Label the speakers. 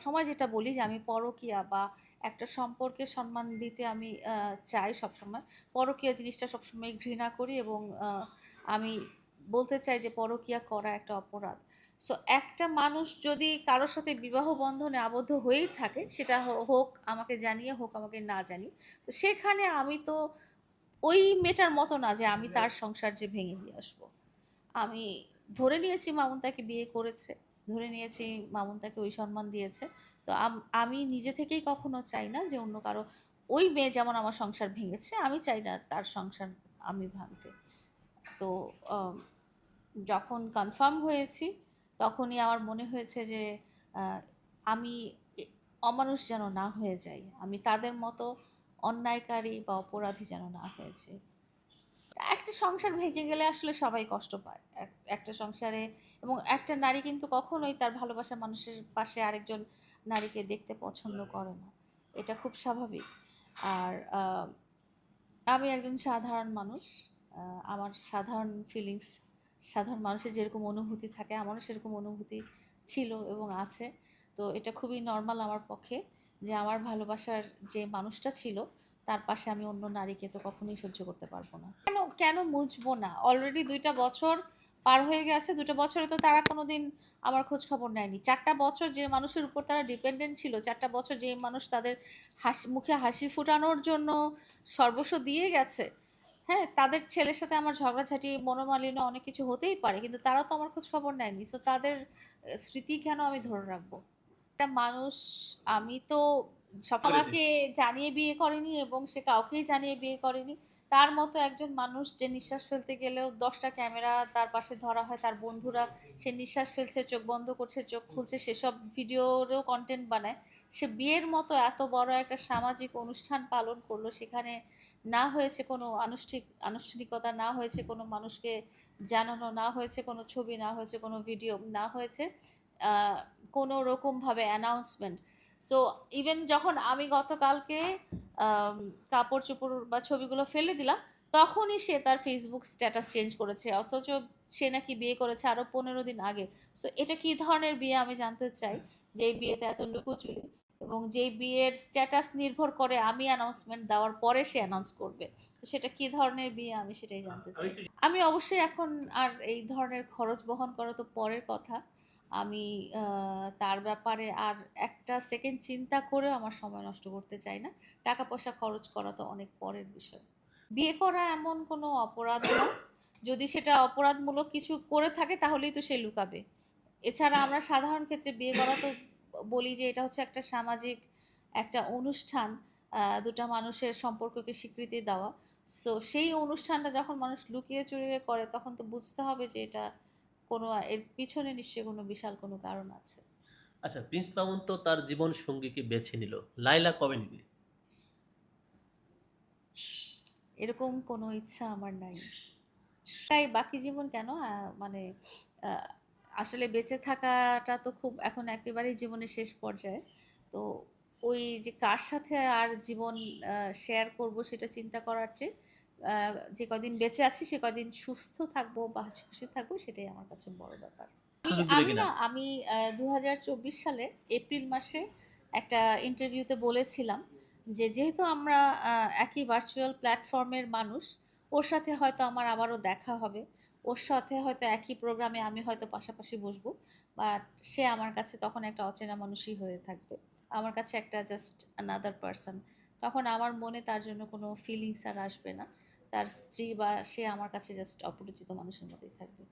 Speaker 1: সময় যেটা বলি যে আমি পরকীয়া বা একটা সম্পর্কে সম্মান দিতে আমি চাই সবসময়। পরকীয়া জিনিসটা সবসময় ঘৃণা করি এবং আমি বলতে চাই যে পরকীয়া করা একটা অপরাধ। সো একটা মানুষ যদি কারো সাথে বিবাহ বন্ধনে আবদ্ধ হয়েই থাকে, সেটা হোক আমাকে জানিয়ে, হোক আমাকে না জানিয়ে, তো সেখানে আমি তো ওই মেয়েটার মতো না যে আমি তার সংসার যে ভেঙে দিয়ে আসবো। আমি ধরে নিয়েছি মামুন তাকে বিয়ে করেছে, ধরে নিয়েছি মামুন তাকে ওই সম্মান দিয়েছে। তো আমি নিজে থেকেই কখনো চাই না যে অন্য কারো, ওই মেয়ে যেমন আমার সংসার ভেঙেছে, আমি চাই না তার সংসার আমি ভাঙতে। তো আম, যখন কনফার্ম হয়েছি তখনই আমার মনে হয়েছে যে আহ, আমি অমানুষ যেন না হয়ে যাই, আমি তাদের মতো অন্যায়কারী বা অপরাধী যেন না হয়ে যাই। একটা সংসার ভেঙে গেলে আসলে সবাই কষ্ট পায় একটা সংসারে। এবং একটা নারী কিন্তু কখনোই তার ভালোবাসা মানুষের পাশে আরেকজন নারীকে দেখতে পছন্দ করে না, এটা খুব স্বাভাবিক। আর আমি একজন সাধারণ মানুষ, আমার সাধারণ ফিলিংস, সাধারণ মানুষের যেরকম অনুভূতি থাকে আমারও সেরকম অনুভূতি ছিল এবং আছে। তো এটা খুবই নর্মাল আমার পক্ষে যে আমার ভালোবাসার যে মানুষটা ছিল তার পাশে আমি অন্য নারীকে তো কখনোই সহ্য করতে পারবো না। কেন কেন মুছবো না? অলরেডি 2টা বছর পার হয়ে গেছে, 2টা বছরে তো তারা কোনোদিন আমার খোঁজ খবর নেয়নি। 4টা বছর যে মানুষের উপর তারা ডিপেন্ডেন্ট ছিল, 4টা বছর যে মানুষ তাদের মুখে হাসি ফুটানোর জন্য সর্বস্ব দিয়ে গেছে, হ্যাঁ, তাদের ছেলের সাথে আমার ঝগড়াঝাটি, মনোমালিন্য অনেক কিছু হতেই পারে, কিন্তু তারা তো আমার খোঁজ খবর নেয়নি। সো তাদের স্মৃতি কেন আমি ধরে রাখবো? একটা মানুষ, আমি তো সব
Speaker 2: করেছে।
Speaker 1: আমাকে জানিয়ে বিয়ে করেনি এবং সে কাউকেই জানিয়ে বিয়ে করেনি। তার মতো একজন মানুষ যে নিঃশ্বাস ফেলতে গেলেও 10টা ক্যামেরা তার পাশে ধরা হয়, তার বন্ধুরা, সে নিঃশ্বাস ফেলছে, চোখ বন্ধ করছে, চোখ খুলছে, সেসব ভিডিওরও কন্টেন্ট বানায়। সে বিয়ের মতো এত বড় একটা সামাজিক অনুষ্ঠান পালন করলো, সেখানে না হয়েছে কোনো আনুষ্ঠানিকতা, না হয়েছে কোনো মানুষকে জানানো, না হয়েছে কোনো ছবি, না হয়েছে কোনো ভিডিও, না হয়েছে আহ, কোনো রকমভাবে অ্যানাউন্সমেন্ট। সো ইভেন যখন আমি গতকালকে আম, কাপড় চোপড় বা ছবিগুলো ফেলে দিলাম, তখনই সে তার ফেসবুক স্ট্যাটাস চেঞ্জ করেছে, অথচ সে নাকি বিয়ে করেছে আরো 15 দিন আগে। সো এটা কি ধরনের বিয়ে আমি জানতে চাই, যে এই বিয়েতে এত লুকোচুরি, এবং যে বিয়ের স্ট্যাটাস নির্ভর করে আমি অ্যানাউন্সমেন্ট দেওয়ার পরে সে অ্যানাউন্স করবে। তো সেটা কি ধরনের বিয়ে আমি সেটাই জানতে
Speaker 2: আমি
Speaker 1: চাই। আমি অবশ্যই এখন আর এই ধরনের খরচ বহন করা তো পরের কথা। আমি তার ব্যাপারে আর একটা সেকেন্ড চিন্তা করেও আমার সময় নষ্ট করতে চাই না। টাকা পয়সা খরচ করা তো অনেক পরের বিষয়। বিয়ে করা এমন কোনো অপরাধ না। যদি সেটা অপরাধমূলক কিছু করে থাকে তাহলেই তো সে লুকাবে। এছাড়া আমরা সাধারণ ক্ষেত্রে বিয়ে করা তো বলি যে এটা হচ্ছে একটা সামাজিক একটা অনুষ্ঠান, দুটা মানুষের সম্পর্ককে স্বীকৃতি দেওয়া। সো সেই অনুষ্ঠানটা যখন মানুষ লুকিয়ে চুরিয়ে করে তখন তো বুঝতে হবে যে এটা কোনো, এর পিছনে নিশ্চয়ই কোনো বিশাল কোনো কারণ আছে।
Speaker 2: আচ্ছা, প্রিন্স মামুন তো তার জীবন সঙ্গীকে বেছে নিল, লাইলা কবে নিবে?
Speaker 1: এরকম কোনো ইচ্ছা আমার নাই। তাই বাকি জীবন কেন, মানে আহ, আসলে বেঁচে থাকাটা তো খুব এখন একেবারেই জীবনের শেষ পর্যায়ে। তো ওই যে কার সাথে আর জীবন শেয়ার করব সেটা চিন্তা করার চেয়ে যে কদিন বেঁচে আছি সে কদিন সুস্থ থাকবো বা হাসি খুশি থাকবো, সেটাই আমার কাছে বড় ব্যাপার।
Speaker 2: সুযোগ দিবে
Speaker 1: আমি
Speaker 2: কিনা?
Speaker 1: না আমি 2024 সালে এপ্রিল মাসে একটা ইন্টারভিউতে বলেছিলাম যে যেহেতু আমরা একই ভার্চুয়াল প্ল্যাটফর্মের মানুষ, ওর সাথে হয়তো আমার আবারও দেখা হবে, ওর সাথে হয়তো একই প্রোগ্রামে আমি হয়তো পাশাপাশি বসবো, বাট সে আমার কাছে তখন একটা অচেনা মানুষই হয়ে থাকবে, আমার কাছে একটা জাস্ট অ্যানাদার পার্সন। তখন আমার মনে তার জন্য কোনো ফিলিংস আর আসবে না, তার স্ত্রী বা সে আমার কাছে জাস্ট অপরিচিত মানুষের মতোই থাকবে।